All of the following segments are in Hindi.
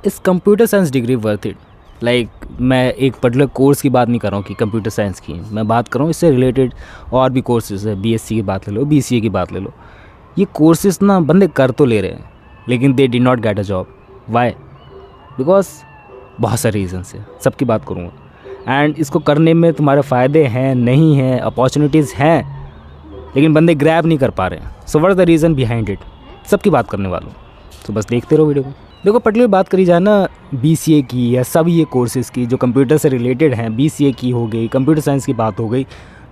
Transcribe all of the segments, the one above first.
इस computer science degree worth it? Like मैं एक पर्टिकुलर कोर्स की बात नहीं कर रहा हूँ कि कंप्यूटर साइंस की, मैं बात कर रहा हूँ इससे रिलेटेड और भी कोर्सेज है। बीएससी की बात ले लो, बीसीए की बात ले लो, ये कोर्सेज ना बंदे कर तो ले रहे हैं लेकिन they did not get a job. Why? Because बहुत सारे रीजन्स है, सबकी बात करूँगा। एंड इसको करने में तुम्हारे फ़ायदे हैं, नहीं हैं, अपॉर्चुनिटीज़ हैं, लेकिन बंदे ग्रैब नहीं कर पा रहे हैं। So what is the reason behind it, सबकी बात करने वालों। तो बस देखते रहो वीडियो को। देखो पर्टिकुलर बात करी जाए ना बीसीए की या सब ये कोर्सेज़ की जो कंप्यूटर से रिलेटेड हैं, बीसीए की हो गई, कंप्यूटर साइंस की बात हो गई,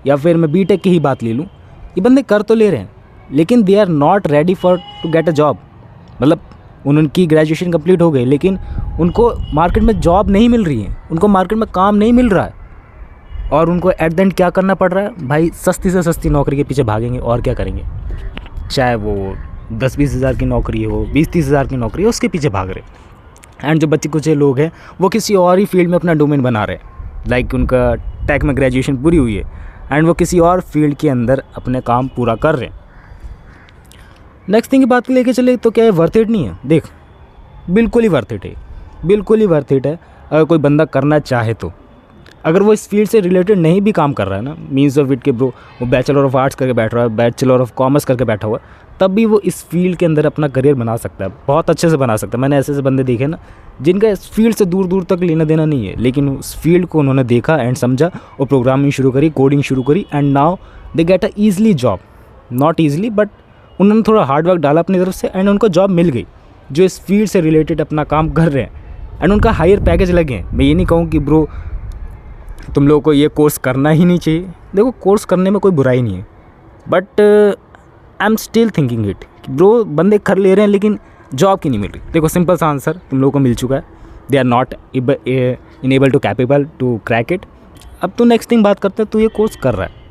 या फिर मैं बीटेक की ही बात ले लूँ, ये बंदे कर तो ले रहे हैं लेकिन they are not ready for to get a job. मतलब उनकी ग्रेजुएशन कंप्लीट हो गई लेकिन उनको मार्केट में जॉब नहीं मिल रही है, उनको मार्केट में काम नहीं मिल रहा है, और उनको एट द एंड क्या करना पड़ रहा है भाई? सस्ती से सस्ती नौकरी के पीछे भागेंगे और क्या करेंगे। चाहे वो 10-20 हज़ार की नौकरी हो, 20-30 हज़ार की नौकरी हो, उसके पीछे भाग रहे। एंड जो बच्चे कुछ लोग हैं वो किसी और ही फील्ड में अपना डोमेन बना रहे हैं। लाइक उनका टेक में ग्रेजुएशन पूरी हुई है एंड वो किसी और फील्ड के अंदर अपने काम पूरा कर रहे हैं। नेक्स्ट थिंग की बात लेके चले तो क्या है, वर्थ इट नहीं है? देख बिल्कुल ही वर्थ इट है, बिल्कुल ही वर्थ इट है अगर कोई बंदा करना चाहे तो। अगर वो इस फील्ड से रिलेटेड नहीं भी काम कर रहा है ना, मीन्स ऑफ इट के ब्रो वो बैचलर ऑफ आर्ट्स करके बैठ रहा है, बैचलर ऑफ कॉमर्स करके बैठा हुआ है, तब भी वो इस फील्ड के अंदर अपना करियर बना सकता है, बहुत अच्छे से बना सकता है। मैंने ऐसे ऐसे बंदे देखे ना जिनका इस फील्ड से दूर दूर तक लेना देना नहीं है, लेकिन उस फील्ड को उन्होंने देखा एंड समझा और प्रोग्रामिंग शुरू करी, कोडिंग शुरू करी, and now they get a easily job. Not easily but उन्होंने थोड़ा हार्ड वर्क डाला अपनी तरफ से एंड उनको जॉब मिल गई जो इस फील्ड से रिलेटेड अपना काम कर रहे हैं एंड उनका हायर पैकेज लगे हैं। मैं ये नहीं कहूँ कि ब्रो तुम लोगों को ये कोर्स करना ही नहीं चाहिए, देखो कोर्स करने में कोई बुराई नहीं है, but I am still thinking it bro बंदे कर ले रहे हैं लेकिन जॉब की नहीं मिल रही। देखो सिंपल सा आंसर तुम लोगों को मिल चुका है, they are not enable to capable to crack it. अब तो नेक्स्ट थिंग बात करते हैं, तो ये कोर्स कर रहा है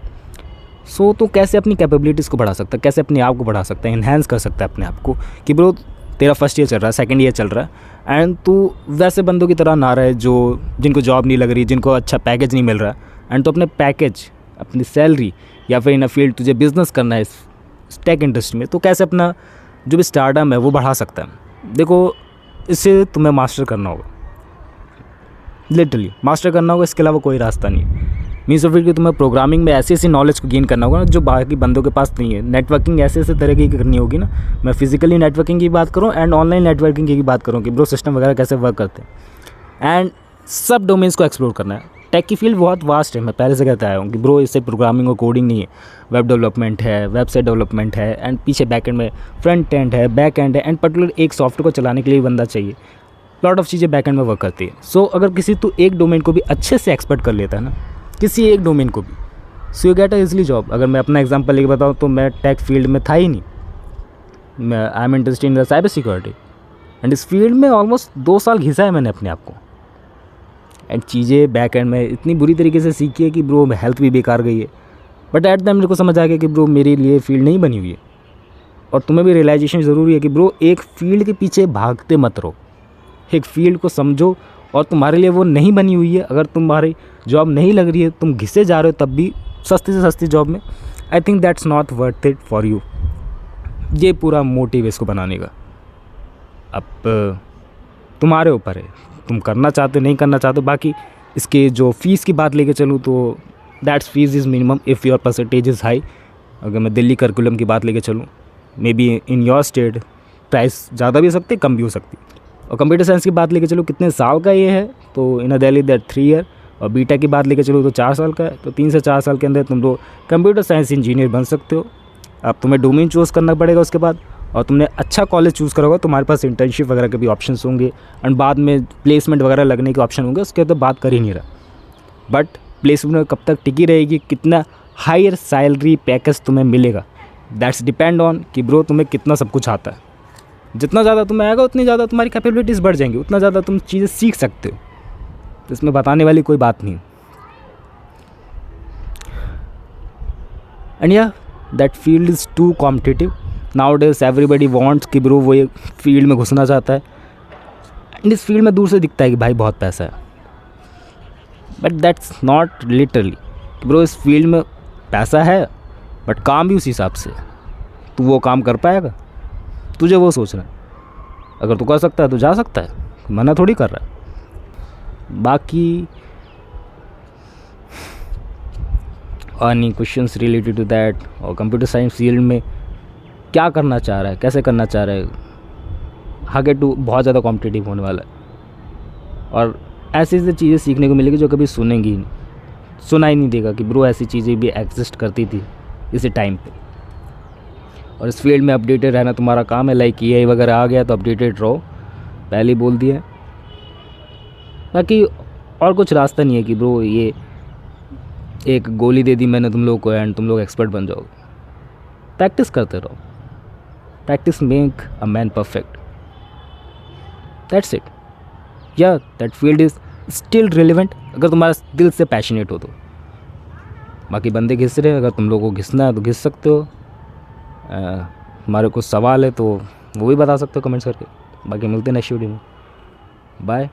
सो तो कैसे अपनी कैपेबिलिटीज़ को बढ़ा सकता है, कैसे अपने आप को बढ़ा सकता है, इन्हेंस कर सकता है अपने आप को। कि ब्रो तेरा फर्स्ट ईयर चल रहा है, सेकंड ईयर चल रहा है एंड तू वैसे बंदों की तरह ना रहे जो जिनको जॉब नहीं लग रही, जिनको अच्छा पैकेज नहीं मिल रहा एंड तो अपने पैकेज, अपनी सैलरी या फिर इन अ फील्ड तुझे बिज़नेस करना है इस टेक इंडस्ट्री में, तो कैसे अपना जो भी स्टार्टअप है वो बढ़ा सकता है। देखो इससे तुम्हें मास्टर करना होगा, लिटरली मास्टर करना होगा, इसके अलावा कोई रास्ता नहीं है। मीन्स ऑफ इट कि तुम्हें प्रोग्रामिंग में ऐसी ऐसी नॉलेज को गेन करना होगा ना जो बाकी बंदों के पास नहीं है। नेटवर्किंग ऐसे ऐसे तरह की करनी होगी ना, मैं फिजिकली नेटवर्किंग की बात करूँ एंड ऑनलाइन नेटवर्किंग की बात करूँ कि ब्रो सिस्टम वगैरह कैसे वर्क करते हैं एंड सब डोमेन्स को एक्सप्लोर करना है। टेक की फील्ड बहुत वास्ट है, मैं पहले से कहता आया हूँ कि ब्रो इससे प्रोग्रामिंग और कोडिंग नहीं है, वेब डेवलपमेंट है, वेबसाइट डेवलपमेंट है एंड पीछे बैक एंड में फ्रंट एंड है, बैक एंड है एंड पर्टिकुलर एक सॉफ्टवेयर को चलाने के लिए बंदा चाहिए। लॉट ऑफ चीज़ें बैक एंड में वर्क करती है। सो अगर किसी तो एक डोमेन को भी अच्छे से एक्सपर्ट कर लेता है ना, किसी एक डोमेन को भी, so you get a easily job. अगर मैं अपना एग्जांपल लेके बताऊँ तो मैं टेक फील्ड में था ही नहीं, मैं I am interested in the cyber security and इस फील्ड में ऑलमोस्ट 2 साल घिसा है मैंने अपने आप को एंड चीज़ें बैक एंड में इतनी बुरी तरीके से सीखी है कि ब्रो हेल्थ भी बेकार गई है। बट एट द एंड मेरे को समझ आ गया कि ब्रो मेरे लिए फील्ड नहीं बनी हुई है। और तुम्हें भी रियलाइजेशन ज़रूरी है कि ब्रो एक फील्ड के पीछे भागते मत रहो, एक फील्ड को समझो और तुम्हारे लिए वो नहीं बनी हुई है। अगर तुम्हारी जॉब नहीं लग रही है, तुम घिसे जा रहे हो तब भी सस्ती से सस्ती जॉब में, I think that's not worth it for you. ये पूरा मोटिव इसको बनाने का अब तुम्हारे ऊपर है, तुम करना चाहते हो नहीं करना चाहते हो। बाकी इसके जो फ़ीस की बात लेके चलूँ तो that's fees is minimum if your percentage is high. अगर मैं दिल्ली करिकुलम की बात लेके चलूँ, may be in your state price ज़्यादा भी हो सकती, कम भी हो सकती। और कंप्यूटर साइंस की बात लेके चलो कितने साल का ये है, तो इन दिल्ली दैट 3 ईयर। और बीटेक की बात लेके चलो तो 4 साल का है। तो 3 से 4 साल के अंदर तुम लोग कंप्यूटर साइंस इंजीनियर बन सकते हो। अब तुम्हें डोमेन चूज़ करना पड़ेगा उसके बाद, और तुमने अच्छा कॉलेज चूज़ करोगे तुम्हारे पास इंटर्नशिप वगैरह के भी ऑप्शंस होंगे एंड बाद में प्लेसमेंट वगैरह लगने के ऑप्शन होंगे। उसके तो बात कर ही नहीं रहा, बट प्लेसमेंट कब तक टिकी रहेगी, कितना हायर सैलरी पैकेज तुम्हें मिलेगा, दैट्स डिपेंड ऑन कि ब्रो तुम्हें कितना सब कुछ आता है। जितना ज़्यादा तुम्हें आएगा उतनी ज़्यादा तुम्हारी कैपेबिलिटीज़ बढ़ जाएंगी, उतना ज़्यादा तुम चीज़ें सीख सकते हो। तो इसमें बताने वाली कोई बात नहीं। एंड या that field is too competitive nowadays, everybody wants कि ब्रो वो ये फील्ड में घुसना चाहता है एंड इस फील्ड में दूर से दिखता है कि भाई बहुत पैसा है, but that's not literally bro. इस फील्ड में पैसा है बट काम भी उसी हिसाब से। तू वो काम कर पाएगा, तुझे वो सोचना है। अगर तू कर सकता है तो जा सकता है, मना थोड़ी कर रहा है। बाकी और नहीं क्वेश्चंस रिलेटेड टू दैट, और कंप्यूटर साइंस फील्ड में क्या करना चाह रहा है, कैसे करना चाह रहा है, आगे टू बहुत ज़्यादा कॉम्पिटिटिव होने वाला है। और ऐसी ऐसी चीज़ें सीखने को मिलेगी जो कभी सुनेंगी ही नहीं, सुना ही नहीं देगा कि ब्रो ऐसी चीज़ें भी एग्जिस्ट करती थी इसी टाइम पे। और इस फील्ड में अपडेटेड रहना तुम्हारा काम है। लाइक AI वगैरह आ गया तो अपडेटेड रहो, पहले ही बोल दिया है। बाकी और कुछ रास्ता नहीं है कि ब्रो ये एक गोली दे दी मैंने तुम लोग को एंड तुम लोग एक्सपर्ट बन जाओगे। प्रैक्टिस करते रहो, practice make a man perfect, that's it. या that field is still relevant अगर तुम्हारा दिल से पैशनेट हो तो। बाकी बंदे घिस रहे हैं, अगर तुम लोगों को घिसना है तो घिस सकते हो। हमारे कुछ सवाल है तो वो भी बता सकते हो कमेंट्स करके। बाकी मिलते हैं नेक्स्ट वीडियो में, बाय।